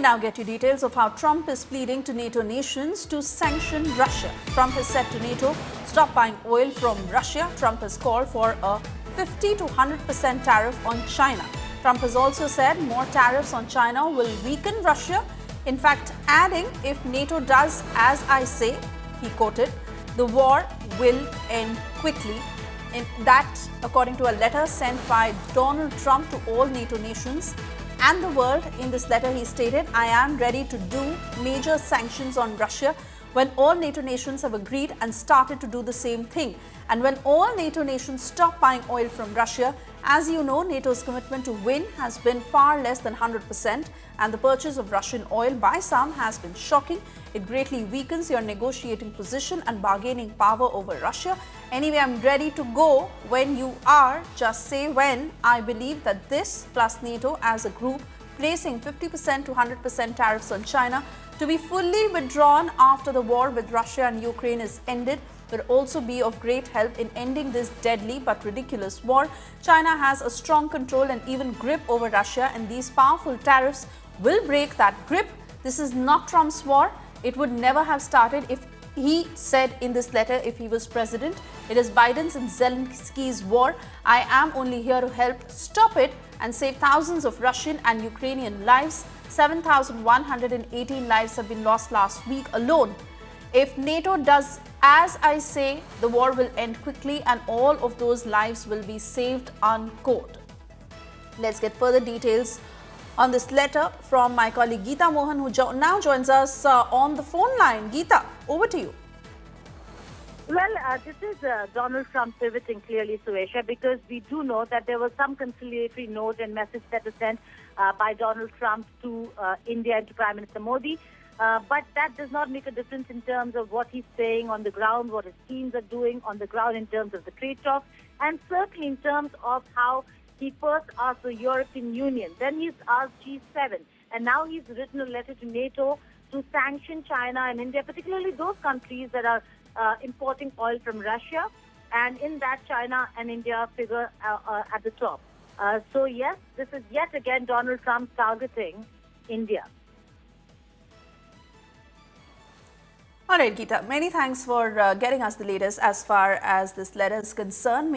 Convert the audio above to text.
now get you details of how Trump is pleading to NATO nations to sanction Russia. Trump has said to NATO, stop buying oil from Russia. Trump has called for a 50 to 100% tariff on China. Trump has also said more tariffs on China will weaken Russia. In fact, adding, if NATO does as I say, he quoted, the war will end quickly. That, according to a letter sent by Donald Trump to all NATO nations and the world. In this letter, he stated, I am ready to do major sanctions on Russia when all NATO nations have agreed and started to do the same thing. And when all NATO nations stop buying oil from Russia, as you know, NATO's commitment to win has been far less than 100%, and the purchase of Russian oil by some has been shocking. It greatly weakens your negotiating position and bargaining power over Russia. Anyway, I'm ready to go when you are. Just say when. I believe that this plus NATO as a group placing 50% to 100% tariffs on China to be fully withdrawn after the war with Russia and Ukraine is ended will also be of great help in ending this deadly but ridiculous war. China has a strong control and even grip over Russia, and these powerful tariffs will break that grip. This is not Trump's war. It would never have started if he said in this letter if he was president. It is Biden's and Zelensky's war. I am only here to help stop it and save thousands of Russian and Ukrainian lives. 7,118 lives have been lost last week alone. If NATO does as I say, the war will end quickly and all of those lives will be saved, unquote. Let's get further details on this letter from my colleague Geeta Mohan, who now joins us on the phone line. Geeta, over to you. Well, this is Donald Trump pivoting clearly, Suesha, because we do know that there was some conciliatory note and message that was sent by Donald Trump to India and to Prime Minister Modi. But that does not make a difference in terms of what he's saying on the ground, what his teams are doing on the ground in terms of the trade talks, and certainly in terms of how he first asked the European Union, then he's asked G7, and now he's written a letter to NATO to sanction China and India, particularly those countries that are importing oil from Russia, and in that China and India figure at the top. So yes, this is yet again Donald Trump targeting India. All right, Geeta, many thanks for getting us the latest as far as this letter is concerned.